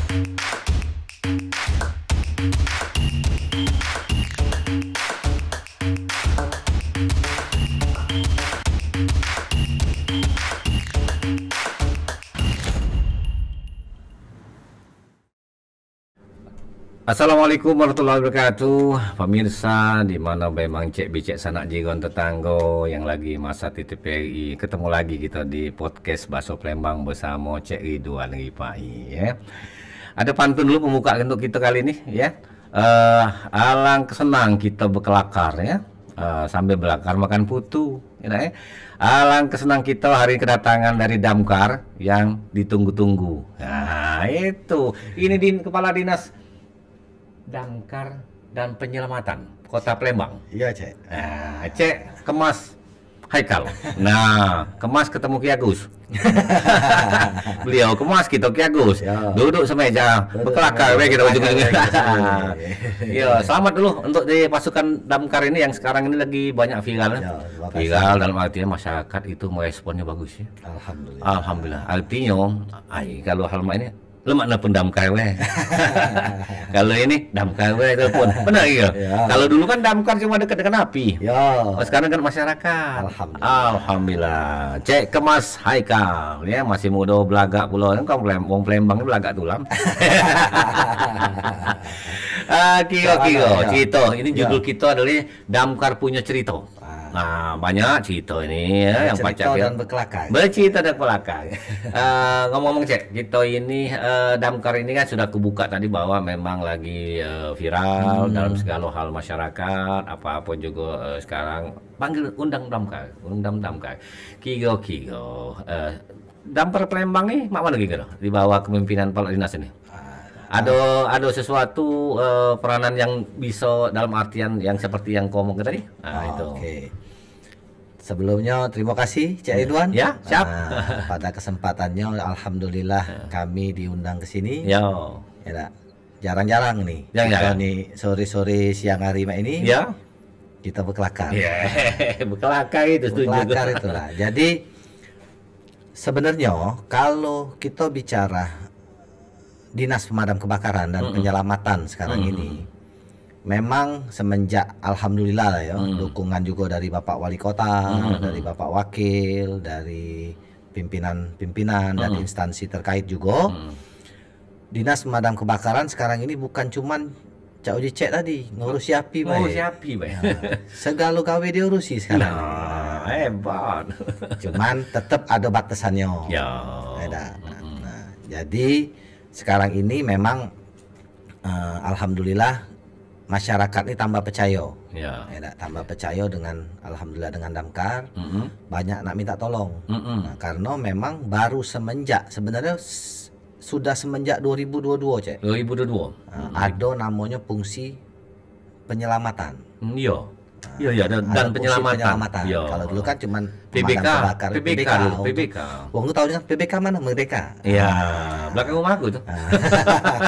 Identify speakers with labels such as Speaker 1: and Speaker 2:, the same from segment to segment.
Speaker 1: Assalamualaikum warahmatullahi wabarakatuh, pemirsa di mana memang cek bicek sanak jigon tetanggo yang lagi masa TTPI. Ketemu lagi kita di podcast Baso Plembang bersama Cek Ridwan Ripai ya. Ada pantun dulu pembuka untuk kita kali ini ya. Alang kesenang kita berkelakar ya, sambil belakar makan putu ya. Alang kesenang kita hari kedatangan dari Damkar yang ditunggu-tunggu. Nah itu, ini di Kepala Dinas Damkar dan Penyelamatan Kota Plembang.
Speaker 2: Iya, Cek.
Speaker 1: Nah, Cek Kemas Haikal. Nah, Kemas ketemu Ki Agus. Beliau Kemas kita Ki Agus.
Speaker 2: Ya.
Speaker 1: Duduk semeja, berkelakar kita ujung-ujungnya. Iya, selamat dulu untuk di pasukan Damkar ini yang sekarang ini lagi banyak viral.
Speaker 2: Ya,
Speaker 1: Viral dalam artian masyarakat itu meresponnya bagus ya.
Speaker 2: Alhamdulillah.
Speaker 1: Alhamdulillah. Artinya, kalau hal ini lemak na pendamkar weh. Kalau ini damkar weh telepon. Benar ya? Kalau dulu kan damkar cuma dekat dengan api.
Speaker 2: Ya.
Speaker 1: Sekarang kan masyarakat.
Speaker 2: Alhamdulillah.
Speaker 1: Alhamdulillah. Cek Kemas Haikal ya, masih muda belagak pula kan wong Plembang belagak tulam. Kiro cerita. Ini judul kita adalah Damkar Punya Cerita. Nah, banyak cerita ini ya, yang
Speaker 2: Bercerita
Speaker 1: pacar
Speaker 2: dan berkelakar.
Speaker 1: bercerita dan berkelakar. Ngomong-ngomong Cek, kita ini Damkar ini kan sudah kebuka tadi bahwa memang lagi viral dalam segala hal masyarakat, apa-apa juga sekarang panggil undang Damkar. Kigo Damkar Plembang nih mak mana gitu di bawah kepemimpinan Kepala Dinas ini. Ada sesuatu peranan yang bisa dalam artian yang seperti yang kau ngomong tadi. Itu.
Speaker 2: Oke. Sebelumnya terima kasih Cek Ridwan.
Speaker 1: Ya, siap.
Speaker 2: Pada kesempatannya alhamdulillah kami diundang ke sini.
Speaker 1: Ya.
Speaker 2: Ya, jarang-jarang nih.
Speaker 1: Jarang-jarang.
Speaker 2: Kita nih sore-sore siang hari ini.
Speaker 1: Ya.
Speaker 2: Kita berkelakar.
Speaker 1: Ya, berkelakar itu setuju.
Speaker 2: Berkelakar itulah. Jadi sebenarnya kalau kita bicara Dinas Pemadam Kebakaran dan Penyelamatan sekarang ini memang semenjak alhamdulillah lah ya, dukungan juga dari Bapak Wali Kota, dari Bapak Wakil, dari pimpinan-pimpinan dan instansi terkait juga. Dinas Pemadam Kebakaran sekarang ini bukan cuman Cak Uji Cek tadi ngurus api, segala gawe diurusi sekarang.
Speaker 1: Hebat.
Speaker 2: Cuman tetap ada batasannya.
Speaker 1: Ya.
Speaker 2: Nah, jadi sekarang ini memang alhamdulillah masyarakat ini tambah percaya.
Speaker 1: Ya.
Speaker 2: Tambah percaya dengan alhamdulillah dengan Damkar. Banyak nak minta tolong. Nah, karena memang baru sebenarnya sudah semenjak 2022, Cek.
Speaker 1: 2022.
Speaker 2: Ada namanya fungsi penyelamatan.
Speaker 1: Iya. Iya, dan penyelamatan.
Speaker 2: Yo. Kalau dulu kan cuman
Speaker 1: PBK,
Speaker 2: kebakar,
Speaker 1: PBK.
Speaker 2: Wong lu tahu kan PBK mana? Merdeka.
Speaker 1: Iya, belakang rumahku tuh.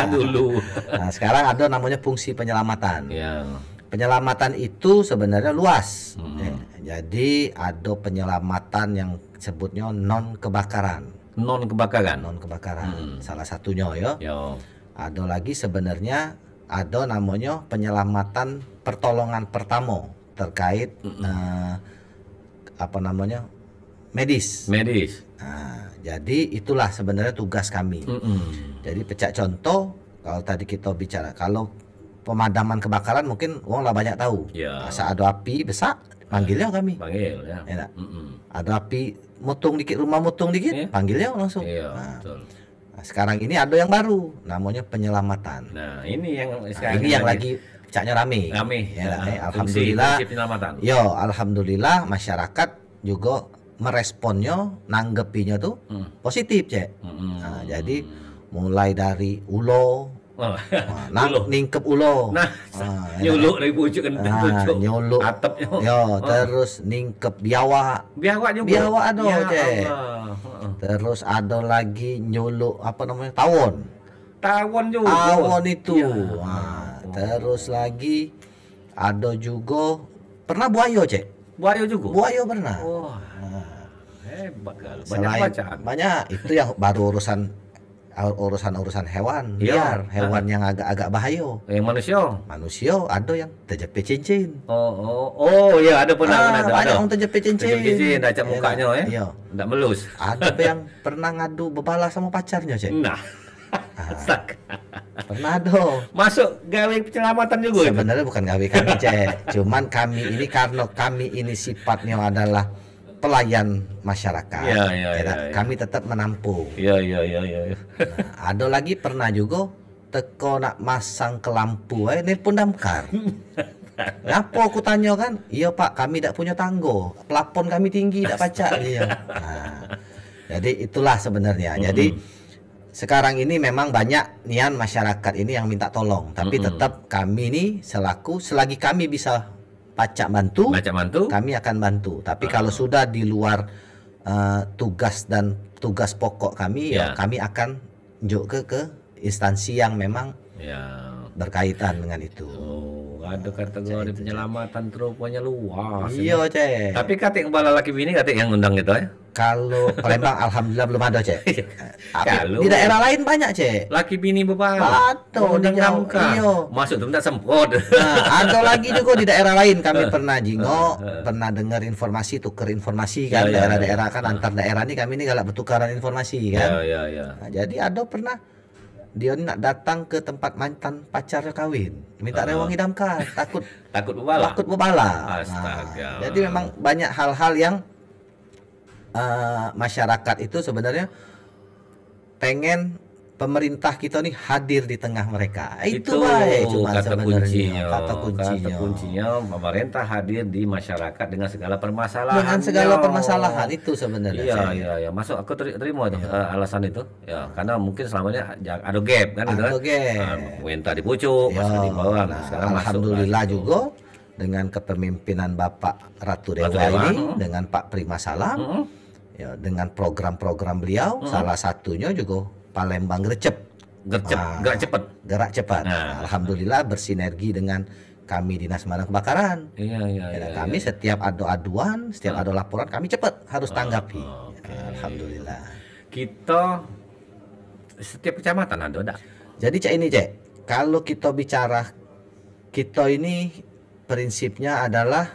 Speaker 1: Dulu.
Speaker 2: Nah, sekarang ada namanya fungsi penyelamatan.
Speaker 1: Iya.
Speaker 2: Penyelamatan itu sebenarnya luas. Jadi ada penyelamatan yang sebutnya non kebakaran.
Speaker 1: Non kebakaran.
Speaker 2: Salah satunya ya.
Speaker 1: Yo.
Speaker 2: Ada lagi sebenarnya ada namanya penyelamatan pertolongan pertama terkait medis. Nah, jadi itulah sebenarnya tugas kami. Jadi pecah contoh kalau tadi kita bicara kalau pemadaman kebakaran mungkin uang lah banyak tahu.
Speaker 1: Ya.
Speaker 2: Masa ada api besar panggilnya kami.
Speaker 1: Panggil ya.
Speaker 2: Ada api mutung dikit panggilnya langsung.
Speaker 1: Iya, betul.
Speaker 2: Nah, sekarang ini ada yang baru namanya penyelamatan.
Speaker 1: Nah, ini yang
Speaker 2: sekarang ini yang lagi caknya rame. Alhamdulillah. Alhamdulillah masyarakat juga meresponnya, nanggepinya tuh positif, Cek. Nah, jadi mulai dari ulo, ningkep ulo.
Speaker 1: Nyuluk dari pucuk kan
Speaker 2: nyuluk
Speaker 1: atapnya.
Speaker 2: Terus ningkep biawak
Speaker 1: juga.
Speaker 2: Biawak ada,
Speaker 1: ya,
Speaker 2: Cek. Terus ada lagi nyuluk tawon. Tawon itu. Ya. Terus lagi ada juga pernah buaya, Cek.
Speaker 1: Buaya juga.
Speaker 2: Buaya pernah.
Speaker 1: Wah. Hebat kali. Banyak bacaan.
Speaker 2: Banyak itu yang baru urusan urusan-ururan hewan
Speaker 1: Iya.
Speaker 2: liar, hewan yang agak-agak bahaya.
Speaker 1: Yang manusia.
Speaker 2: Manusia ada yang terjepit cincin.
Speaker 1: Iya ada pernah
Speaker 2: Banyak
Speaker 1: ada.
Speaker 2: yang terjepit cincin.
Speaker 1: Terjepit cincin, acak mukanya ya.
Speaker 2: Iya.
Speaker 1: Nggak melus.
Speaker 2: Ada yang pernah ngadu bebalah sama pacarnya, Cek.
Speaker 1: Nah. Astaga.
Speaker 2: Pernah ada.
Speaker 1: Masuk gawe penyelamatan juga itu.
Speaker 2: Sebenarnya bukan gawe kami, Cek. Cuman kami ini karena kami ini sifatnya adalah pelayan masyarakat.
Speaker 1: Iya.
Speaker 2: Kami tetap menampung.
Speaker 1: Iya.
Speaker 2: Nah, ada lagi pernah juga teko nak masang ke lampu nelpon damkar. Apa aku tanya kan? Iya Pak, kami tidak punya tanggo. Plafon kami tinggi, tidak pacak. Iya. Nah, jadi itulah sebenarnya. Jadi sekarang ini memang banyak nian masyarakat ini yang minta tolong, tapi tetap kami ini selagi kami bisa pacak bantu, kami akan bantu. Tapi kalau sudah di luar tugas pokok kami, ya kami akan juga ke instansi yang memang berkaitan dengan itu.
Speaker 1: Ada kategori penyelamatan rupanya luas.
Speaker 2: Iya, Cek.
Speaker 1: Tapi katik kepala laki bini katik yang undang itu ya.
Speaker 2: Kalau Palembang alhamdulillah belum ada, Cek.
Speaker 1: Kalau
Speaker 2: di daerah lain banyak, Cek.
Speaker 1: Laki bini bepala.
Speaker 2: Undang
Speaker 1: damkar.
Speaker 2: Iya.
Speaker 1: Masuk tuh tak sempot.
Speaker 2: Nah, ada lagi juga di daerah lain kami pernah jingok, pernah dengar informasi, tuker informasi kan, daerah-daerah kan antar daerah nih kami ini galak bertukaran informasi kan.
Speaker 1: Iya.
Speaker 2: Nah, jadi ada pernah dia nak datang ke tempat mantan pacarnya kawin, minta rewangi damkar, takut bebala.
Speaker 1: Astaga.
Speaker 2: Jadi memang banyak hal-hal yang masyarakat itu sebenarnya pengen pemerintah kita nih hadir di tengah mereka. Itu baik cuma
Speaker 1: kata
Speaker 2: sebenarnya
Speaker 1: kata kuncinya pemerintah hadir di masyarakat dengan segala permasalahan.
Speaker 2: Itu sebenarnya.
Speaker 1: Iya. Masuk aku terima itu alasan itu. Ya, karena mungkin selamanya ada gap kan gitu kan. Minta di pucuk, masuk di bawah. Nah, sekarang
Speaker 2: alhamdulillah juga dengan kepemimpinan Bapak Ratu Dewa ini dengan Pak Prima Salam, ya dengan program-program beliau, salah satunya juga Palembang gerak cepat.
Speaker 1: Nah.
Speaker 2: Alhamdulillah bersinergi dengan kami Dinas Pemadam Kebakaran.
Speaker 1: Iya.
Speaker 2: Kami setiap ada aduan, setiap ada laporan kami cepat harus tanggapi. Alhamdulillah.
Speaker 1: Kita setiap kecamatan ada.
Speaker 2: Jadi Cek ini Cek, kalau kita bicara kita ini prinsipnya adalah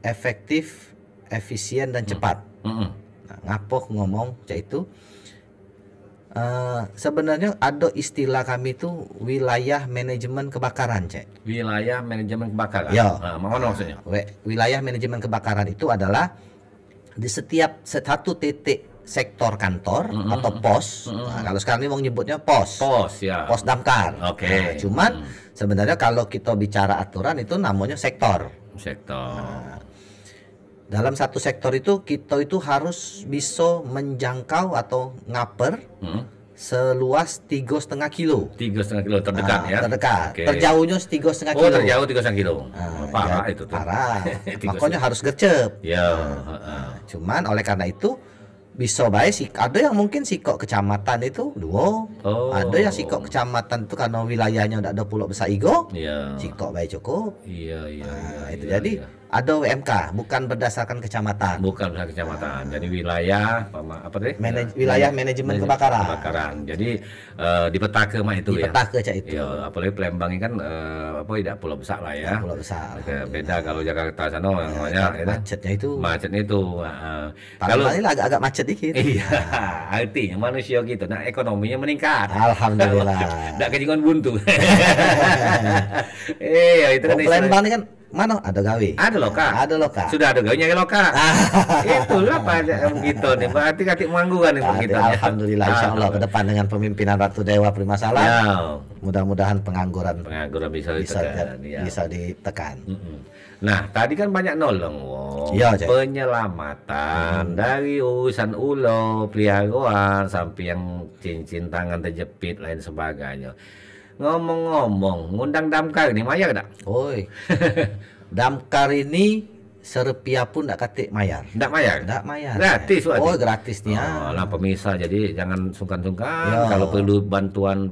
Speaker 2: efektif, efisien dan cepat. Nah, ngapok ngomong Cek itu sebenarnya ada istilah kami itu wilayah manajemen kebakaran, Cek.
Speaker 1: Wilayah manajemen kebakaran.
Speaker 2: Ya.
Speaker 1: Mana maksudnya?
Speaker 2: Wilayah manajemen kebakaran itu adalah di setiap satu titik sektor kantor atau pos. Nah, kalau sekarang ini mau nyebutnya pos.
Speaker 1: Ya.
Speaker 2: Pos damkar.
Speaker 1: Oke.
Speaker 2: Nah, cuman sebenarnya kalau kita bicara aturan itu namanya sektor.
Speaker 1: Nah,
Speaker 2: dalam satu sektor itu kita itu harus bisa menjangkau atau ngaper seluas 3,5 kilo.
Speaker 1: 3,5 kilo terdekat ya.
Speaker 2: Terdekat. Terjauhnya 3,5 kilo.
Speaker 1: Terjauh 3,5 kilo. Parah itu tuh.
Speaker 2: Parah. Makanya harus gercep.
Speaker 1: Ya.
Speaker 2: Cuman oleh karena itu bisa baik ada yang mungkin sikok kecamatan itu ada yang sikok kecamatan itu karena wilayahnya udah ada pulau besar igo. Sikok baik cukup. Itu jadi ada WMK bukan berdasarkan kecamatan.
Speaker 1: Jadi wilayah
Speaker 2: wilayah manajemen kebakaran.
Speaker 1: Jadi dipetake mah itu ya.
Speaker 2: Dipetake Cak itu.
Speaker 1: Ya, apalagi Palembang ini kan tidak pulau besar lah ya.
Speaker 2: Pulau besar.
Speaker 1: Beda kalau Jakarta sana namanya
Speaker 2: macetnya itu.
Speaker 1: Kalau
Speaker 2: ini agak macet dikit.
Speaker 1: Iya, artinya manusia gitu. Nah, ekonominya meningkat.
Speaker 2: Alhamdulillah.
Speaker 1: Nggak kejengon buntu. Iya, itu kan
Speaker 2: Palembang ini kan mana ada gawe?
Speaker 1: Ada loka. Sudah ada gawe nyari loka. Itulah Pak gitu nih. Berarti katik manggungan nih kita.
Speaker 2: Alhamdulillah insyaallah ke depan dengan pemimpinan Ratu Dewa Prima Salam. Mudah-mudahan pengangguran bisa ditekan.
Speaker 1: Nah, tadi kan banyak nolong, penyelamatan dari urusan ulo, peliharaan sampai yang cincin tangan terjepit lain sebagainya. Ngomong-ngomong, ngundang damkar ini mayar enggak?
Speaker 2: Damkar ini serupiah pun enggak katik mayar.
Speaker 1: Enggak mayar?
Speaker 2: Enggak mayar.
Speaker 1: Gratis berarti.
Speaker 2: Gratisnya.
Speaker 1: Lah pemirsa, jadi jangan sungkan-sungkan kalau perlu bantuan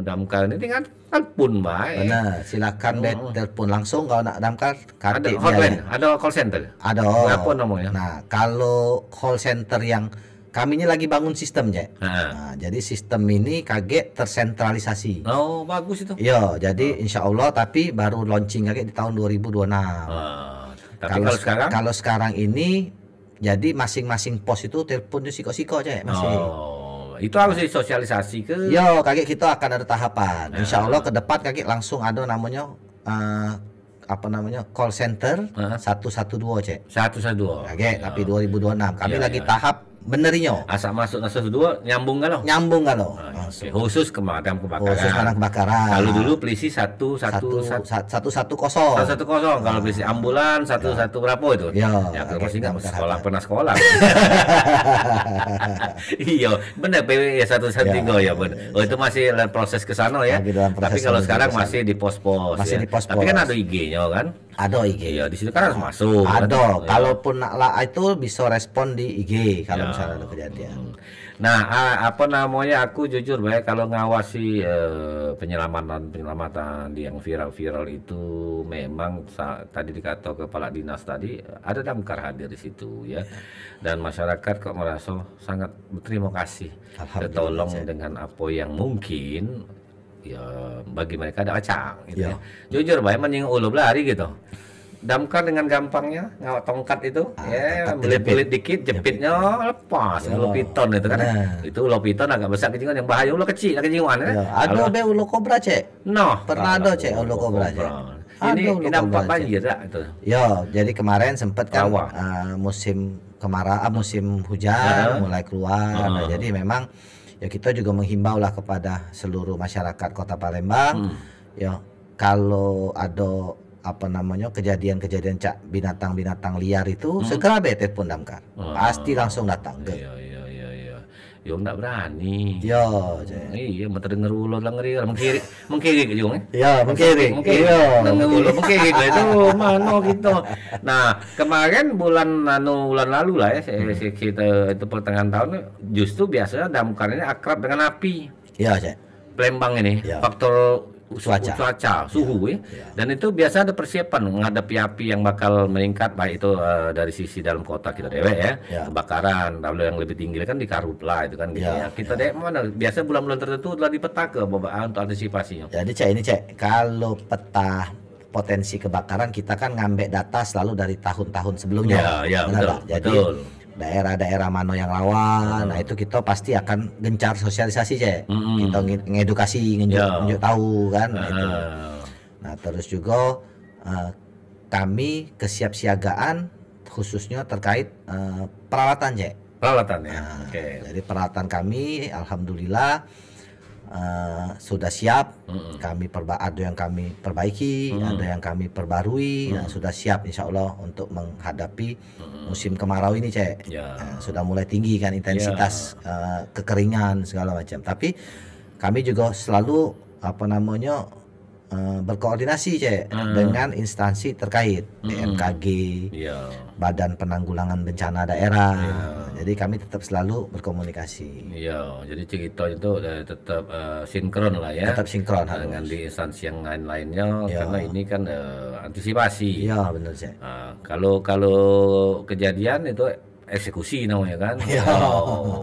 Speaker 1: damkar ini tinggal telepon baik.
Speaker 2: Benar, silakan telepon langsung kalau nak damkar.
Speaker 1: Ada hotline, ada call center.
Speaker 2: Ada.
Speaker 1: Apa nomornya?
Speaker 2: Nah, kalau call center yang kami ini lagi bangun sistem, Cek.
Speaker 1: Ha.
Speaker 2: Nah, jadi sistem ini kaget tersentralisasi.
Speaker 1: Oh, bagus itu.
Speaker 2: Iya, jadi insya Allah tapi baru launching kaget di tahun 2026.
Speaker 1: Tapi kalau sekarang
Speaker 2: ini jadi masing-masing pos itu telepon di siko-siko, Cek, masih.
Speaker 1: Itu harus disosialisasi ke.
Speaker 2: Yo, kaget kita akan ada tahapan. Insya Allah ke depan kaget langsung ada namanya call center 112, Cek.
Speaker 1: 112.
Speaker 2: Kaget tapi 2026. Kami lagi tahap benerinyo.
Speaker 1: Asal masuk 112 nyambung kan lo?
Speaker 2: Nyambung kan lo?
Speaker 1: Khusus ke pemadam kebakaran.
Speaker 2: Khusus pemadam kebakaran.
Speaker 1: Kalau dulu polisi 110.
Speaker 2: 110.
Speaker 1: Kalau polisi ambulan 11 berapa itu?
Speaker 2: Ya,
Speaker 1: kalau masih nggak pernah sekolah. Iya, benar PW ya 113 ya benar. Oh, itu masih proses ke sana ya. Tapi kalau sekarang masih di pos-pos.
Speaker 2: Masih
Speaker 1: ya.
Speaker 2: di pos-pos.
Speaker 1: Tapi kan ada IG-nya kan?
Speaker 2: Ada IG.
Speaker 1: Iya, di situ kan harus masuk.
Speaker 2: Ada.
Speaker 1: Kan?
Speaker 2: Kalaupun lah itu bisa respon di IG kalau misalnya ada kejadian.
Speaker 1: Nah, aku jujur baik kalau ngawasi penyelamatan di yang viral-viral itu memang tadi dikata kepala dinas tadi ada damkar hadir di situ ya. Dan masyarakat kok merasa sangat berterima kasih tertolong dengan apa yang mungkin ya bagi mereka ada acang gitu ya. Jujur baik menyinggung ulu lari gitu. Damkar dengan gampangnya ngawat tongkat itu belit-belit dikit jepitnya lepas ulo piton itu kan. Itu ulo piton agak besar kejingan yang bahaya ulo kecil kejingan ya.
Speaker 2: Ada be ulo kobra, Cek. Pernah ada, Cek, ulo kobra, Cek.
Speaker 1: Ini dampak banjir ya itu.
Speaker 2: Ya, jadi kemarin sempat kan musim kemarau, musim hujan mulai keluar. Nah, jadi memang ya kita juga menghimbau lah kepada seluruh masyarakat Kota Palembang ya kalau ada kejadian-kejadian binatang-binatang liar itu segera telepon damkar. Pasti langsung datang.
Speaker 1: Iya. Yo enggak berani.
Speaker 2: Yo,
Speaker 1: iya, mau terdengar ulo lah ngeri, mengkiri gitu kan?
Speaker 2: Iya, mengkiri.
Speaker 1: Iya, ulo mengkiri itu mana gitu. Nah, kemarin bulan lalu lah ya, kita itu pertengahan tahun justru biasanya damkar ini akrab dengan api.
Speaker 2: Iya, Cek.
Speaker 1: Palembang ini faktor cuaca, suhu ya. Dan itu biasa ada persiapan menghadapi api yang bakal meningkat baik itu dari sisi dalam kota kita dewek ya. Kebakaran, lalu yang lebih tinggi kan di Karhutla itu kan gitu ya. Kita mana biasa bulan-bulan tertentu telah dipetaka untuk antisipasinya.
Speaker 2: Jadi Cek, kalau peta potensi kebakaran kita kan ngambil data selalu dari tahun-tahun sebelumnya.
Speaker 1: Ya, betul.
Speaker 2: Jadi daerah-daerah mana yang rawan, nah itu kita pasti akan gencar sosialisasi, Cek. Kita ngedukasi, nunjuk tahu kan. Itu. Nah terus juga kami kesiapsiagaan khususnya terkait peralatan, Cek.
Speaker 1: Peralatan ya.
Speaker 2: Jadi peralatan kami, alhamdulillah sudah siap. Kami ada yang kami perbaiki, ada yang kami perbarui. Nah, sudah siap insya Allah untuk menghadapi musim kemarau ini, Cek. Sudah mulai tinggi kan intensitas kekeringan segala macam. Tapi kami juga selalu berkoordinasi, Cek, dengan instansi terkait, BMKG, Badan Penanggulangan Bencana Daerah. Jadi kami tetap selalu berkomunikasi.
Speaker 1: Iya, jadi cerita itu tetap sinkron lah ya.
Speaker 2: Tetap sinkron
Speaker 1: dengan di instansi yang lain-lainnya karena ini kan antisipasi.
Speaker 2: Iya, benar, Cek.
Speaker 1: Kalau kejadian itu eksekusi namanya kan.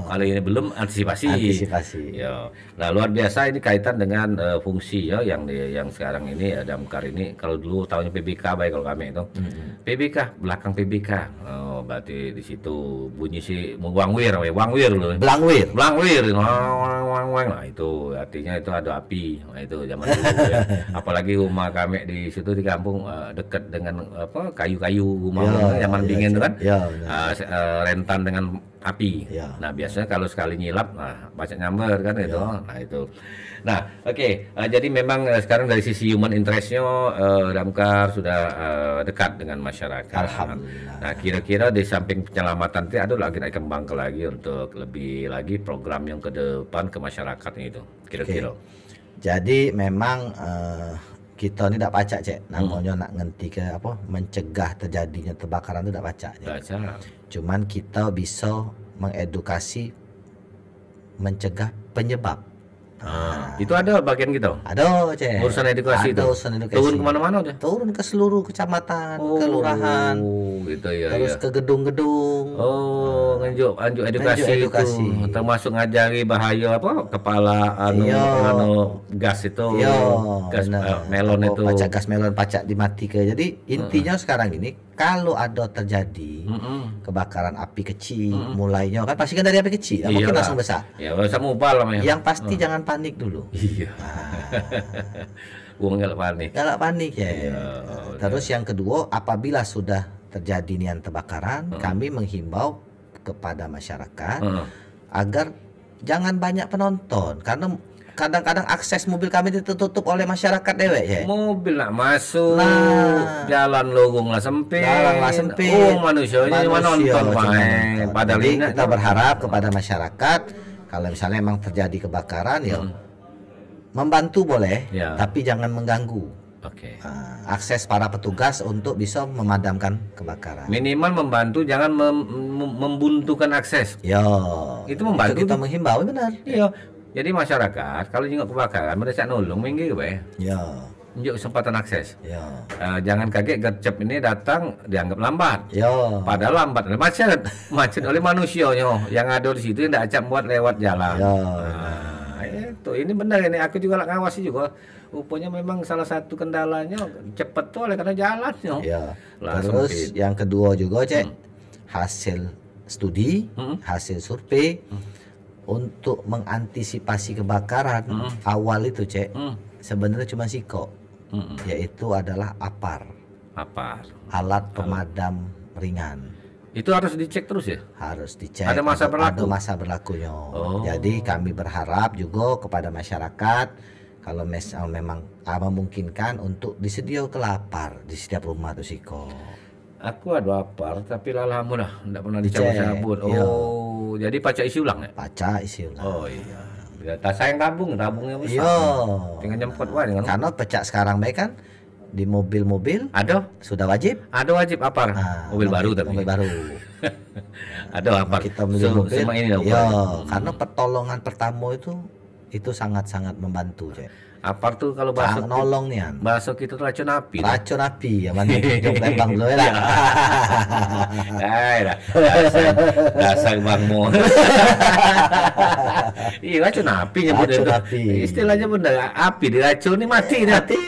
Speaker 1: Kali ini belum antisipasi. Ya. Nah, luar biasa ini kaitan dengan fungsi ya yang sekarang ini damkar ini. Kalau dulu tahunnya PBK baik kalau kami itu. PBK belakang PBK. Oh, berarti di situ bunyi si wangwir loh. Blangwir. Nah, itu artinya itu ada api. Nah, itu zaman dulu ya. Apalagi rumah kami di situ di kampung dekat dengan kayu-kayu rumah zaman dingin itu kan. Rentan dengan api. Nah, biasanya kalau sekali nyilap baca nyamber kan itu. Nah, itu. Nah, oke. Jadi memang sekarang dari sisi human interest-nya damkar sudah dekat dengan masyarakat.
Speaker 2: Alhamdulillah.
Speaker 1: Nah, kira-kira di samping penyelamatan itu ada lagi kembang lagi untuk lebih lagi program yang ke depan ke masyarakatnya itu. Kira-kira.
Speaker 2: Jadi memang kita ini tidak pacak, Cek, namanya nak ngerti ke mencegah terjadinya kebakaran itu tidak pacak. Cuman kita bisa mengedukasi mencegah penyebab.
Speaker 1: Itu ada bagian gitu.
Speaker 2: Ada, Cek.
Speaker 1: Urusan edukasi
Speaker 2: Ada
Speaker 1: itu.
Speaker 2: urusan edukasi.
Speaker 1: Turun kemana-mana udah.
Speaker 2: Turun ke seluruh kecamatan, kelurahan,
Speaker 1: gitu ya.
Speaker 2: terus
Speaker 1: Ya.
Speaker 2: ke gedung-gedung.
Speaker 1: Oh, anjuk edukasi,
Speaker 2: edukasi.
Speaker 1: itu, termasuk ngajari bahaya apa kepala
Speaker 2: Iya.
Speaker 1: gas itu,
Speaker 2: Iya,
Speaker 1: gas
Speaker 2: benar.
Speaker 1: melon
Speaker 2: Apa,
Speaker 1: itu.
Speaker 2: pacak gas melon, pacak dimatikan. Jadi intinya sekarang ini kalau ada terjadi
Speaker 1: Mm-mm.
Speaker 2: kebakaran api kecil, mulainya kan pasti kan dari api kecil, nggak mungkin
Speaker 1: Iyalah.
Speaker 2: langsung besar.
Speaker 1: Ya, usah mubal lah.
Speaker 2: Yang pasti jangan panik dulu.
Speaker 1: Iya. Gua nggak panik.
Speaker 2: Nggak panik ya.
Speaker 1: Iya,
Speaker 2: Terus yang kedua, apabila sudah terjadi nian kebakaran, kami menghimbau kepada masyarakat
Speaker 1: Heeh.
Speaker 2: agar jangan banyak penonton karena kadang-kadang akses mobil kami ditutup oleh masyarakat dewek ya.
Speaker 1: Mobil nak masuk,
Speaker 2: Nah.
Speaker 1: jalan lorong lah sempit.
Speaker 2: Jalan lah sempit.
Speaker 1: Oh, manusianya cuma nonton
Speaker 2: cuma
Speaker 1: main.
Speaker 2: nonton.
Speaker 1: Padahal
Speaker 2: Jadi
Speaker 1: ini
Speaker 2: kita berharap kepada masyarakat kalau misalnya emang terjadi kebakaran ya membantu boleh,
Speaker 1: Ya.
Speaker 2: tapi jangan mengganggu.
Speaker 1: Oke.
Speaker 2: Akses para petugas untuk bisa memadamkan kebakaran.
Speaker 1: Minimal membantu, jangan membuntukan akses.
Speaker 2: Ya,
Speaker 1: Itu membantu
Speaker 2: kita
Speaker 1: tuh.
Speaker 2: menghimbau benar.
Speaker 1: Iya. Jadi masyarakat kalau jenguk kebakaran mereka nolong minggir be.
Speaker 2: Ya,
Speaker 1: Unjuk kesempatan akses.
Speaker 2: ya,
Speaker 1: Jangan kaget gercep ini datang dianggap lambat.
Speaker 2: ya.
Speaker 1: Padahal lambat macet oleh manusianya yang ada di situ yang tidak acap buat lewat jalan.
Speaker 2: Ya,
Speaker 1: Itu ini benar ini aku juga lah ngawasi juga. Rupanya memang salah satu kendalanya cepat tuh oleh karena jalannya.
Speaker 2: Ya.
Speaker 1: Lah,
Speaker 2: Terus
Speaker 1: sempit.
Speaker 2: yang kedua juga cek hasil studi, hasil survei untuk mengantisipasi kebakaran awal itu cek sebenarnya cuma siko, yaitu adalah APAR,
Speaker 1: Apa?
Speaker 2: alat pemadam ringan.
Speaker 1: Itu harus dicek terus ya?
Speaker 2: Harus dicek.
Speaker 1: Ada masa berlaku?
Speaker 2: Ada masa berlakunya.
Speaker 1: Oh.
Speaker 2: Jadi kami berharap juga kepada masyarakat kalau memang memungkinkan untuk disediakan kelapar di setiap rumah tuh siko.
Speaker 1: Aku ada apar tapi lalamu dah enggak pernah
Speaker 2: Dicek,
Speaker 1: dicabut-cabut.
Speaker 2: iya.
Speaker 1: Oh, jadi pacak isi ulang ya?
Speaker 2: Baca isi ulang.
Speaker 1: Oh iya. Bila tak sayang tabungnya besar.
Speaker 2: Iya.
Speaker 1: Tinggal nyempot wae dengan.
Speaker 2: Karena pecak sekarang baik kan di mobil-mobil
Speaker 1: Ada
Speaker 2: sudah wajib.
Speaker 1: wajib apar. Mobil baru tapi.
Speaker 2: Mobil baru.
Speaker 1: Ada apar.
Speaker 2: Kita beli mobil.
Speaker 1: Semua ini dah.
Speaker 2: Iya, karena pertolongan pertama itu sangat-sangat membantu, Cek.
Speaker 1: Apar tuh kalau bahasa
Speaker 2: Sangat nolong nih, An.
Speaker 1: bahasa kita tuh racun api.
Speaker 2: Racun api ya mana jom lembang dulu ya.
Speaker 1: Dasar Bang Mo. Iya racun api nyebut
Speaker 2: Racun
Speaker 1: itu.
Speaker 2: api.
Speaker 1: Istilahnya benar api diracuni mati dah.
Speaker 2: Mati.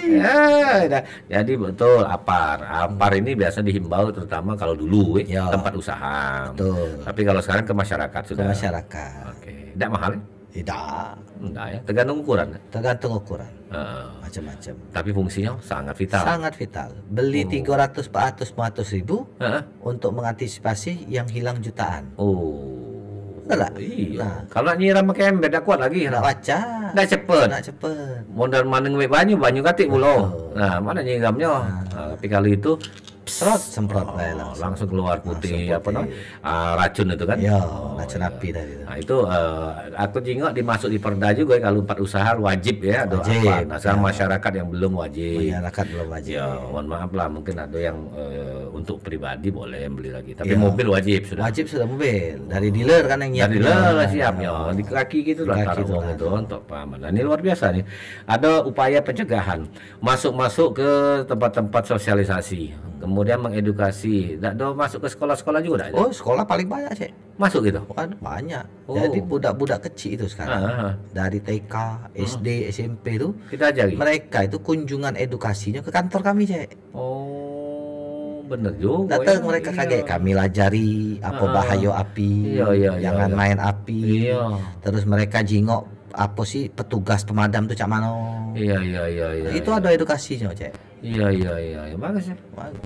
Speaker 1: Dah. Jadi betul apar. Apar ini biasa dihimbau terutama kalau dulu
Speaker 2: Ya.
Speaker 1: tempat usaha.
Speaker 2: Betul.
Speaker 1: Tapi kalau sekarang ke masyarakat
Speaker 2: Ke
Speaker 1: sudah.
Speaker 2: masyarakat.
Speaker 1: Oke. Tidak mahal ya?
Speaker 2: Tidak,
Speaker 1: Enggak ya. Tergantung ukuran.
Speaker 2: tergantung ukuran
Speaker 1: Heeh.
Speaker 2: macam-macam.
Speaker 1: Tapi fungsinya sangat vital.
Speaker 2: Sangat vital. Beli 300, 400, 500 ribu
Speaker 1: Heeh.
Speaker 2: untuk mengantisipasi yang hilang jutaan.
Speaker 1: Oh.
Speaker 2: Benar tak?
Speaker 1: Iya.
Speaker 2: Nah.
Speaker 1: Kalau nyiram pakai ember tak kuat lagi.
Speaker 2: Nak baca,
Speaker 1: Nggak cepet.
Speaker 2: nak cepet.
Speaker 1: Modal mana ngewe banyu katik pulau. Nah, mana nyiramnya? Tapi kali itu
Speaker 2: Semprot bae langsung.
Speaker 1: langsung keluar putih,
Speaker 2: Langsung
Speaker 1: apa
Speaker 2: putih.
Speaker 1: namanya? Racun itu kan?
Speaker 2: Ya,
Speaker 1: Oh,
Speaker 2: racun
Speaker 1: iya.
Speaker 2: api tadi itu.
Speaker 1: Nah, itu aku jingok dimasuk di perda juga kalau tempat usaha wajib ya ada
Speaker 2: Wajib,
Speaker 1: apa. Nah, sekarang
Speaker 2: ya.
Speaker 1: masyarakat yang belum wajib.
Speaker 2: Masyarakat belum wajib.
Speaker 1: Ya, mohon maaf lah mungkin ada yang untuk pribadi boleh beli lagi, tapi
Speaker 2: Ya.
Speaker 1: mobil wajib sudah.
Speaker 2: Wajib sudah mobil dari dealer kan yang
Speaker 1: Dari
Speaker 2: nyiapnya.
Speaker 1: lah siapnya di kaki gitu lah
Speaker 2: Di kaki
Speaker 1: taruh
Speaker 2: itu
Speaker 1: uang
Speaker 2: lah.
Speaker 1: itu untuk keamanan. Ini luar biasa nih. Ada upaya pencegahan masuk ke tempat-tempat sosialisasi, kemudian mengedukasi. Tak ada masuk ke sekolah-sekolah juga tak ada?
Speaker 2: Oh, sekolah paling banyak, Cek.
Speaker 1: Masuk gitu.
Speaker 2: Kan banyak.
Speaker 1: Oh.
Speaker 2: Jadi budak-budak kecil itu sekarang
Speaker 1: Ah,
Speaker 2: dari TK, SD, SMP itu
Speaker 1: kita ajari.
Speaker 2: mereka itu kunjungan edukasinya ke kantor kami, Cek.
Speaker 1: Oh, bener juga.
Speaker 2: Datang
Speaker 1: ya.
Speaker 2: mereka
Speaker 1: Iya.
Speaker 2: kaget kami lajari apa bahaya api,
Speaker 1: Iya, iya, iya,
Speaker 2: jangan
Speaker 1: iya.
Speaker 2: main api.
Speaker 1: Iya.
Speaker 2: Terus mereka jingok apa sih petugas pemadam tuh cak mano.
Speaker 1: Iya, iya, iya, iya.
Speaker 2: Itu ada edukasinya, Cek.
Speaker 1: Iya, iya, iya. Bagus ya.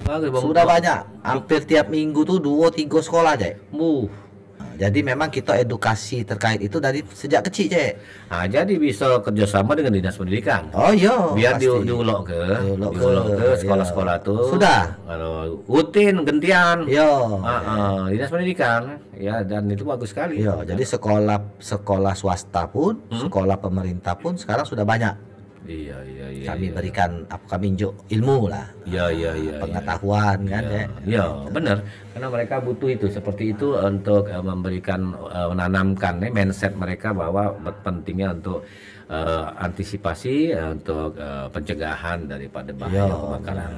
Speaker 1: Bagus, Bang.
Speaker 2: Sudah banyak, hampir tiap minggu tuh 2-3 sekolah, Cek. Nah, jadi memang kita edukasi terkait itu dari sejak kecil, Cek.
Speaker 1: Nah, jadi bisa kerjasama dengan dinas pendidikan.
Speaker 2: Oh iya,
Speaker 1: Biar
Speaker 2: pasti.
Speaker 1: diulok ke
Speaker 2: Diulok
Speaker 1: ke
Speaker 2: ke,
Speaker 1: sekolah-sekolah
Speaker 2: iya.
Speaker 1: tuh.
Speaker 2: Sudah.
Speaker 1: Rutin gentian.
Speaker 2: Iya.
Speaker 1: Dinas pendidikan ya, dan itu bagus sekali.
Speaker 2: Iya, jadi sekolah swasta pun, sekolah pemerintah pun sekarang sudah banyak.
Speaker 1: Iya, iya, iya.
Speaker 2: Kami
Speaker 1: iya.
Speaker 2: berikan kami injuk ilmu lah,
Speaker 1: Iya, iya, iya.
Speaker 2: pengetahuan kan,
Speaker 1: Iya,
Speaker 2: Cek.
Speaker 1: iya, benar. Karena mereka butuh itu seperti itu untuk memberikan menanamkan mindset mereka bahwa pentingnya untuk antisipasi untuk pencegahan daripada bahaya
Speaker 2: Iya,
Speaker 1: kebakaran.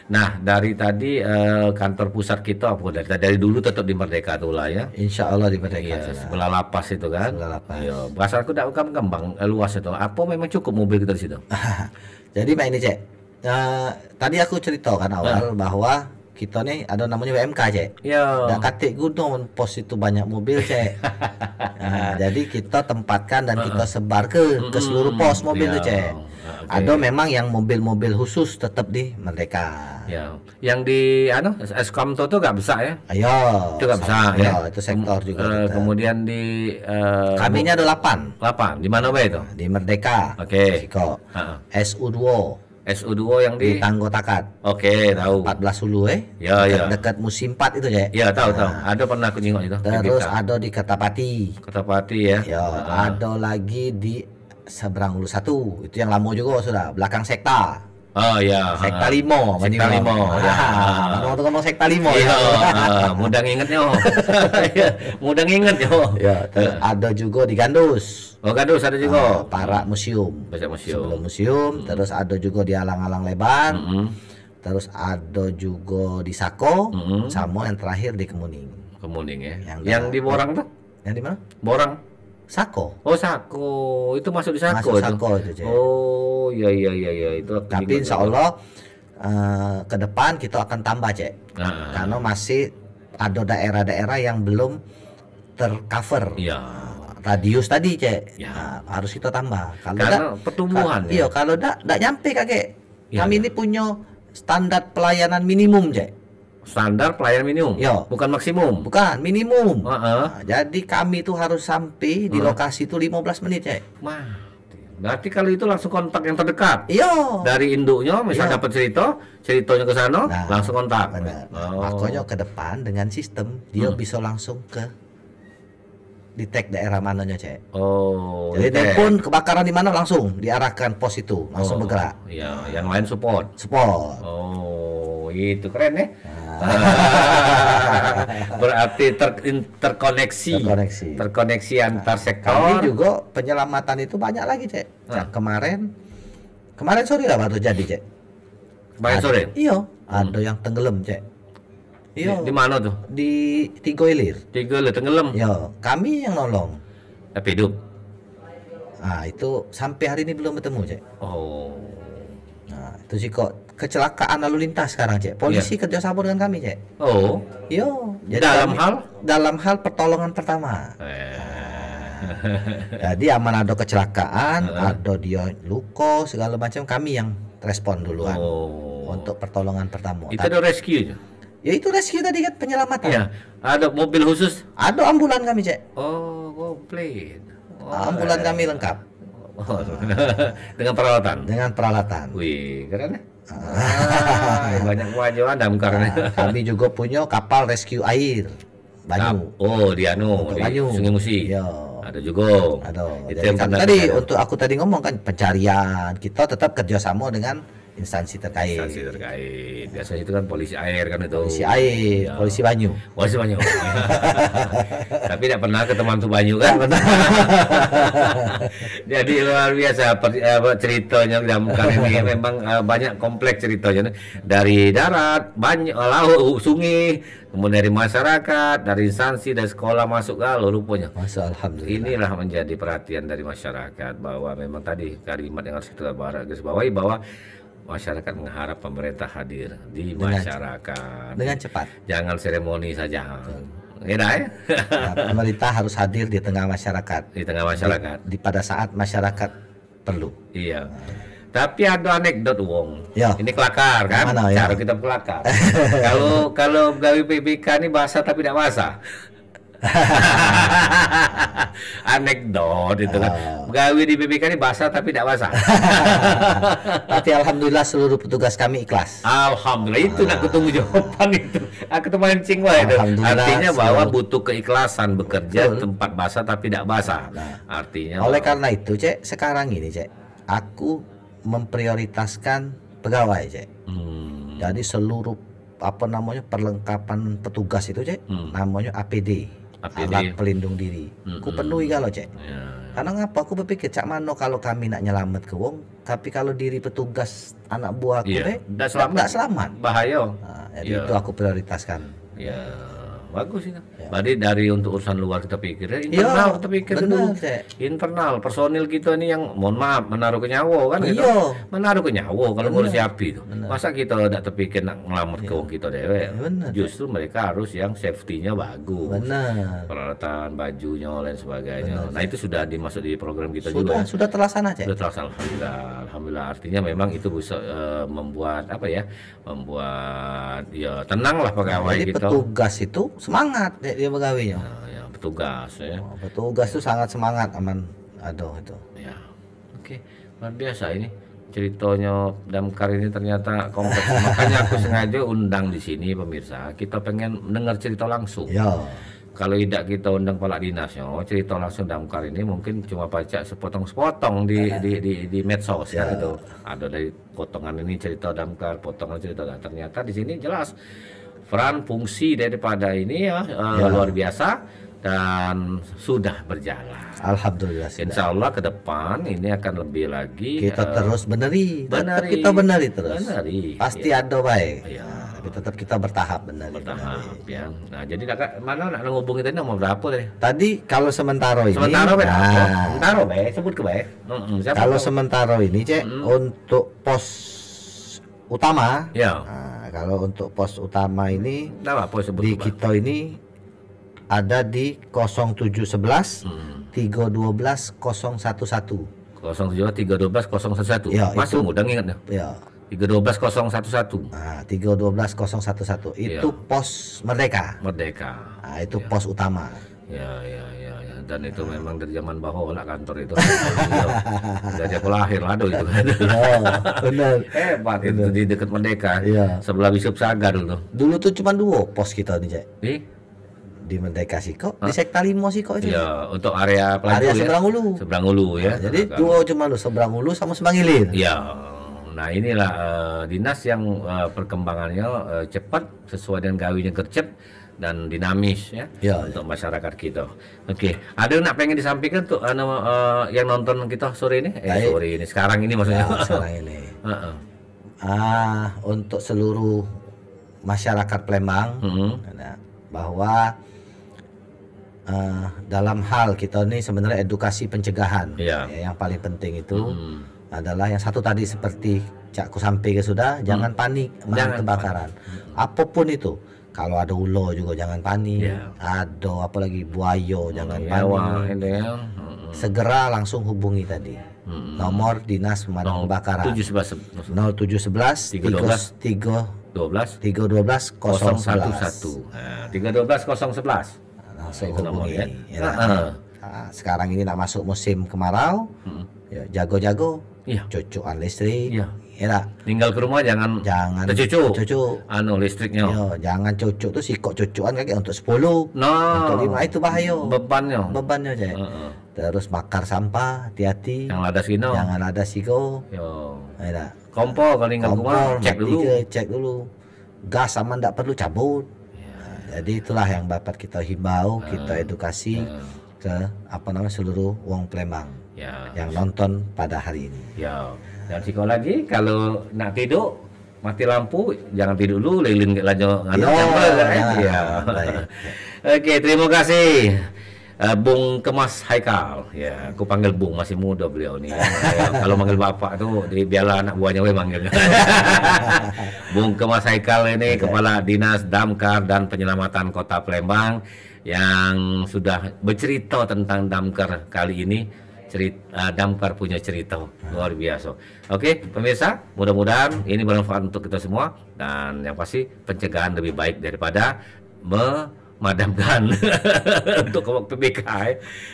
Speaker 1: Nah, dari tadi kantor pusat kita apa dari dulu tetap di Merdeka tuh lah ya.
Speaker 2: Insya Allah di Merdeka.
Speaker 1: Iya, sebelah lapas itu kan.
Speaker 2: Sebelah lapas.
Speaker 1: Iya, bahasa aku tidak kembang luas itu. Apa memang cukup mobil kita di situ?
Speaker 2: Jadi Mbak ini Cek, tadi aku cerita kan awal bahwa kita nih ada namanya WMK Cek.
Speaker 1: Iya.
Speaker 2: Dan katik gunung pos itu banyak mobil Cek. Nah, jadi kita tempatkan dan kita sebar ke seluruh pos mobil
Speaker 1: Iya.
Speaker 2: tuh Cek.
Speaker 1: Oke.
Speaker 2: Ada memang yang mobil-mobil khusus tetap di Merdeka.
Speaker 1: Ya, yang di Eskomto tuh nggak bisa ya?
Speaker 2: Ayo.
Speaker 1: Itu nggak bisa ya?
Speaker 2: Itu sektor juga. kita.
Speaker 1: Kemudian di
Speaker 2: Kaminya ada 8
Speaker 1: 8 di mana Bay itu?
Speaker 2: di Merdeka.
Speaker 1: Oke.
Speaker 2: Siko.
Speaker 1: Heeh.
Speaker 2: SU2
Speaker 1: SU2 yang
Speaker 2: di
Speaker 1: di
Speaker 2: Tanggo Takat.
Speaker 1: Oke, tahu.
Speaker 2: 14 Hulu
Speaker 1: Ya, ya.
Speaker 2: dekat musim 4 itu Cek.
Speaker 1: Ya, tahu. Ada pernah aku nyingok itu.
Speaker 2: Terus
Speaker 1: PBK.
Speaker 2: ada di Kertapati.
Speaker 1: Kertapati ya.
Speaker 2: Ya, ada lagi di seberang Hulu 1. Itu yang lama juga sudah, belakang sekta.
Speaker 1: Oh ya.
Speaker 2: Sekta 5.
Speaker 1: Sekta 5. Ya.
Speaker 2: Waktu ngomong sekta 5
Speaker 1: Iya,
Speaker 2: ya.
Speaker 1: mudah ngingetnya. Iya, mudah nginget yo.
Speaker 2: Ya, ada juga di Gandus.
Speaker 1: Oh, Gandus ada juga.
Speaker 2: Para museum.
Speaker 1: Banyak museum.
Speaker 2: Sebelum museum, terus ada juga di alang-alang Leban.
Speaker 1: Mm-mm.
Speaker 2: Terus ada juga di Sako, sama yang terakhir di Kemuning.
Speaker 1: Kemuning ya.
Speaker 2: Yang
Speaker 1: Yang di Borang tuh?
Speaker 2: Yang di mana?
Speaker 1: Borang.
Speaker 2: Sako.
Speaker 1: Oh, Sako. Itu masuk di Sako
Speaker 2: Masuk
Speaker 1: itu.
Speaker 2: Sako itu, Cek.
Speaker 1: Oh, iya itu. aku
Speaker 2: Tapi
Speaker 1: ingat.
Speaker 2: insya Allah ke depan kita akan tambah Cek.
Speaker 1: Nah,
Speaker 2: Karena masih ada daerah-daerah yang belum tercover.
Speaker 1: iya.
Speaker 2: Radius tadi Cek.
Speaker 1: Ya.
Speaker 2: Nah, harus kita tambah. Kalau
Speaker 1: Karena
Speaker 2: dak-
Speaker 1: pertumbuhan ya.
Speaker 2: Iya, kalau enggak nyampe Kakek.
Speaker 1: Iya.
Speaker 2: Kami ini punya standar pelayanan minimum Cek.
Speaker 1: Standar pelayanan minimum.
Speaker 2: Iya.
Speaker 1: Bukan maksimum.
Speaker 2: Bukan, minimum.
Speaker 1: Heeh.
Speaker 2: Nah, jadi kami tuh harus sampai di lokasi itu 15 menit Cek.
Speaker 1: Mah. Berarti kalau itu langsung kontak yang terdekat.
Speaker 2: Iya.
Speaker 1: Dari induknya misal
Speaker 2: Iya.
Speaker 1: dapat ceritanya ke sana,
Speaker 2: Nah,
Speaker 1: langsung kontak.
Speaker 2: Benar.
Speaker 1: Oh.
Speaker 2: Makanya ke depan dengan sistem dia bisa langsung ke detect daerah mananya Cek.
Speaker 1: Oh.
Speaker 2: Jadi
Speaker 1: oke.
Speaker 2: telepon kebakaran di mana langsung diarahkan pos itu, langsung
Speaker 1: Oh,
Speaker 2: bergerak.
Speaker 1: Iya, yang lain support.
Speaker 2: Spot.
Speaker 1: Oh, itu keren ya.
Speaker 2: Ah.
Speaker 1: Berarti terkoneksi.
Speaker 2: Terkoneksi.
Speaker 1: Antar
Speaker 2: Kami
Speaker 1: sektor.
Speaker 2: juga penyelamatan itu banyak lagi Cek. Cek, kemarin sore lah baru jadi Cek.
Speaker 1: Kemarin sore.
Speaker 2: Iya, ada yang tenggelam Cek. Iya.
Speaker 1: Di mana tuh?
Speaker 2: Di Tigo Ilir.
Speaker 1: Tiga le tenggelam.
Speaker 2: Iya, kami yang nolong.
Speaker 1: Tapi hidup.
Speaker 2: Nah, itu sampai hari ini belum bertemu Cek.
Speaker 1: Oh.
Speaker 2: Nah, itu sih kok kecelakaan lalu lintas sekarang Cek. Polisi kerjasama dengan kami Cek.
Speaker 1: Oh.
Speaker 2: Iya. Dalam hal pertolongan pertama. Jadi aman ada kecelakaan, ada dia luka segala macam, kami yang respon duluan
Speaker 1: Oh.
Speaker 2: untuk pertolongan pertama.
Speaker 1: Itu ada rescue.
Speaker 2: Ya itu rescue tadi kan penyelamatan.
Speaker 1: Iya. Ada mobil khusus.
Speaker 2: Ada ambulan kami Cek.
Speaker 1: Oh, komplit. Oh,
Speaker 2: Ambulan kami lengkap
Speaker 1: oh, dengan peralatan.
Speaker 2: dengan peralatan.
Speaker 1: Wih, keren ya. Banyak kemajuan damkarnya.
Speaker 2: Kami juga punya kapal rescue air Banyu.
Speaker 1: Oh, di
Speaker 2: Untuk
Speaker 1: di
Speaker 2: Banyu.
Speaker 1: Sungai Musi.
Speaker 2: Iya.
Speaker 1: Ada juga.
Speaker 2: Ada.
Speaker 1: Itu
Speaker 2: Jadi
Speaker 1: yang
Speaker 2: kan
Speaker 1: pernah
Speaker 2: tadi
Speaker 1: kita-
Speaker 2: untuk aku tadi ngomong kan pencarian kita tetap kerjasama dengan instansi terkait.
Speaker 1: instansi terkait. Biasanya itu kan polisi air kan itu.
Speaker 2: Polisi air,
Speaker 1: Iya.
Speaker 2: polisi Banyu.
Speaker 1: Polisi Banyu. Tapi tidak pernah ketemu tuh Banyu kan. Jadi luar biasa ceritanya damkar ini memang banyak kompleks ceritanya dari darat, banyak laut, sungai, kemudian dari masyarakat, dari instansi, dari sekolah masuk kalau rupanya.
Speaker 2: Masa alhamdulillah.
Speaker 1: Inilah menjadi perhatian dari masyarakat bahwa memang tadi kalimat yang harus kita garis bawahi bahwa masyarakat mengharap pemerintah hadir di masyarakat.
Speaker 2: Dengan cepat.
Speaker 1: Jangan seremoni saja. Ya, dah, ya?
Speaker 2: Nah, pemerintah harus hadir di tengah masyarakat.
Speaker 1: Di tengah masyarakat.
Speaker 2: Pada saat masyarakat perlu.
Speaker 1: Iya. Tapi ada anekdot Wong.
Speaker 2: Ya.
Speaker 1: Ini kelakar kan?
Speaker 2: Mana, ya?
Speaker 1: Cara kita kelakar. kalau gawe PBK ini basah tapi tidak basah. Anekdot itu kan. Gawe di PBK ini basah tapi tidak basah.
Speaker 2: Tapi alhamdulillah seluruh petugas kami ikhlas.
Speaker 1: Alhamdulillah itu nak ketemu jawaban itu. Aku tuh mancing wah itu.
Speaker 2: Alhamdulillah,
Speaker 1: Artinya bahwa
Speaker 2: selalu.
Speaker 1: butuh keikhlasan bekerja
Speaker 2: Betul.
Speaker 1: tempat basah tapi tidak basah. Artinya
Speaker 2: Oleh karena itu, Cek, sekarang ini, Cek, aku memprioritaskan pegawai, Cek. Jadi seluruh perlengkapan petugas itu, Cek, namanya APD.
Speaker 1: APD.
Speaker 2: Alat pelindung diri. Ku penuhi kalau Cek.
Speaker 1: ya.
Speaker 2: Karena ngapa aku berpikir cak mano kalau kami nak nyelamat ke wong, tapi kalau diri petugas anak buah aku
Speaker 1: Iya, ndak
Speaker 2: ndak selamat.
Speaker 1: bahaya.
Speaker 2: Nah, jadi itu aku prioritaskan.
Speaker 1: Ya, bagus itu. Berarti dari untuk urusan luar kita pikir, internal kita pikir
Speaker 2: bener,
Speaker 1: dulu.
Speaker 2: Cek.
Speaker 1: Internal personil kita ini yang mohon maaf menaruh ke nyawa kan gitu.
Speaker 2: Iya.
Speaker 1: Menaruh ke nyawa kalau ngurus api itu. Masa kita tidak terpikir nak ngelamat ke wong kita dewe.
Speaker 2: bener,
Speaker 1: Justru mereka harus yang safety-nya bagus.
Speaker 2: Benar.
Speaker 1: Peralatan, bajunya lain sebagainya. Nah, itu sudah dimasuk di program kita
Speaker 2: Sudah,
Speaker 1: juga.
Speaker 2: sudah terlaksana, Cek.
Speaker 1: Sudah terlaksana, alhamdulillah. Artinya memang itu bisa membuat apa ya? Membuat ya tenang lah pegawai
Speaker 2: Jadi
Speaker 1: kita.
Speaker 2: petugas itu semangat dia pegawainya.
Speaker 1: Nah, ya, petugas ya.
Speaker 2: Petugas itu sangat semangat aman. Aduh itu.
Speaker 1: Ya. Oke, luar biasa ini. Ceritanya Damkar ini ternyata kompleks. Makanya aku sengaja undang di sini pemirsa. Kita pengen dengar cerita langsung.
Speaker 2: Ya.
Speaker 1: Kalau tidak kita undang kepala dinasnya, cerita langsung Damkar ini mungkin cuma baca sepotong-sepotong di medsos ya gitu. Ada dari potongan ini cerita Damkar, potongan cerita Damkar. Ternyata di sini jelas peran fungsi daripada ini ya, luar biasa dan sudah berjalan.
Speaker 2: Alhamdulillah.
Speaker 1: Insya Allah ke depan ini akan lebih lagi
Speaker 2: Kita terus beneri. Tetap
Speaker 1: beneri.
Speaker 2: kita beneri terus.
Speaker 1: Beneri,
Speaker 2: Pasti ada baik.
Speaker 1: Ya.
Speaker 2: Tapi tetap kita bertahap beneri.
Speaker 1: bertahap ya. Nah jadi kakak mana nak ngubungin tadi nomor berapa tadi?
Speaker 2: Tadi kalau sementara ini.
Speaker 1: Sementara be,
Speaker 2: nah,
Speaker 1: sementara be, sebut ke be.
Speaker 2: kalau sementara ini Cek untuk pos utama.
Speaker 1: Ya.
Speaker 2: Nah, kalau untuk pos utama ini
Speaker 1: Nama apa sebut
Speaker 2: di
Speaker 1: ke, Bang?
Speaker 2: kita ini ada di 0711 312 011.
Speaker 1: 07 312 011.
Speaker 2: Ya,
Speaker 1: Masih
Speaker 2: itu-
Speaker 1: mudah ingatnya.
Speaker 2: Ya.
Speaker 1: 312 011
Speaker 2: Nah, 312 011 itu pos Merdeka.
Speaker 1: Merdeka.
Speaker 2: Nah, itu pos utama.
Speaker 1: Ya. Dan itu memang dari zaman bahola kantor itu. Dari aku lahir aduh itu.
Speaker 2: Ya, benar.
Speaker 1: Hebat itu di dekat Merdeka.
Speaker 2: Iya.
Speaker 1: Sebelah Bishop Sagar dulu.
Speaker 2: Dulu tuh cuma 2 pos kita nih, Cek.
Speaker 1: Di
Speaker 2: Merdeka Siko, di Sekta 5 Siko itu.
Speaker 1: ya untuk area pelajar
Speaker 2: Area
Speaker 1: ya.
Speaker 2: Seberang Ulu.
Speaker 1: Seberang Ulu ya.
Speaker 2: Nah, jadi 2 cuma lu Seberang Ulu sama Semangilir.
Speaker 1: Ya, nah inilah dinas yang perkembangannya cepat sesuai dengan gawinya gercep dan dinamis ya,
Speaker 2: Ya,
Speaker 1: untuk masyarakat kita. Oke, ada yang nak pengen disampaikan tuh yang nonton kita sore ini?
Speaker 2: Baik.
Speaker 1: Sore ini, sekarang ini maksudnya.
Speaker 2: Nah, sekarang ini.
Speaker 1: Heeh.
Speaker 2: Untuk seluruh masyarakat Palembang, nah, bahwa dalam hal kita ini sebenarnya edukasi pencegahan.
Speaker 1: Iya.
Speaker 2: Ya, yang paling penting itu adalah yang satu tadi seperti Cak ku sampaikan sudah, jangan panik
Speaker 1: Jangan
Speaker 2: kebakaran. Apapun itu. Kalau ada ulo juga jangan panik.
Speaker 1: Iya.
Speaker 2: Ada apalagi buaya jangan
Speaker 1: Ya, wah,
Speaker 2: panik.
Speaker 1: ini ya.
Speaker 2: Segera langsung hubungi tadi. Nomor Dinas Pemadam Kebakaran
Speaker 1: 711
Speaker 2: 0711
Speaker 1: 12
Speaker 2: 312 011.
Speaker 1: 011. Nah, 312 011.
Speaker 2: Langsung
Speaker 1: Itu nomornya.
Speaker 2: hubungi. Ya, sekarang ini nak masuk musim kemarau, ya, jago-jago,
Speaker 1: Iya.
Speaker 2: cucuan listrik,
Speaker 1: Iya.
Speaker 2: ya tak?
Speaker 1: Tinggal ke rumah jangan tercucuk.
Speaker 2: cucu.
Speaker 1: Listriknya.
Speaker 2: Yo, jangan cucuk tuh sikok cucuan kayak untuk 10,
Speaker 1: Nah,
Speaker 2: untuk 5 itu bahaya.
Speaker 1: bebannya.
Speaker 2: Bebannya aja.
Speaker 1: Heeh.
Speaker 2: Terus bakar sampah, hati-hati.
Speaker 1: Yang ada sino.
Speaker 2: Jangan ada siko.
Speaker 1: Yo.
Speaker 2: Ya tak?
Speaker 1: Kompor kalau tinggal ke rumah
Speaker 2: Kompor,
Speaker 1: cek
Speaker 2: mati
Speaker 1: dulu.
Speaker 2: cek dulu. Gas sama ndak perlu cabut. Nah, jadi itulah yang dapat kita himbau, kita edukasi ke seluruh wong Palembang
Speaker 1: Ya.
Speaker 2: yang nonton pada hari ini.
Speaker 1: Ya. Dan siko lagi kalau nak tidur mati lampu jangan tidur dulu lilin ke lanjut
Speaker 2: Ya, baik.
Speaker 1: Oke, terima kasih. Bung Kemas Haikal, ya, aku panggil Bung, masih muda beliau nih. Ya. Kalau manggil bapak tuh, biarlah anak buahnya we manggil. Bung Kemas Haikal ini Kepala Dinas Damkar dan Penyelamatan Kota Palembang yang sudah bercerita tentang Damkar kali ini. Damkar punya cerita luar biasa. Oke, pemirsa, mudah-mudahan ini bermanfaat untuk kita semua dan yang pasti pencegahan lebih baik daripada memadamkan untuk PPK.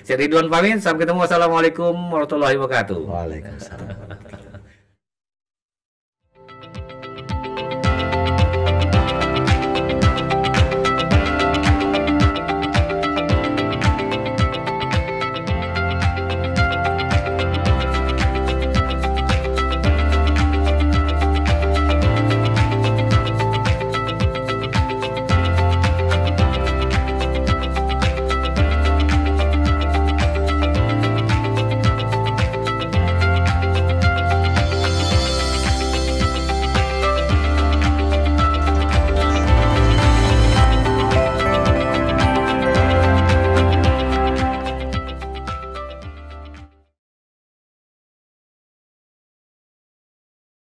Speaker 1: Saya Ridwan pamit, sampai ketemu. Wassalamualaikum warahmatullahi wabarakatuh.
Speaker 2: Waalaikumsalam.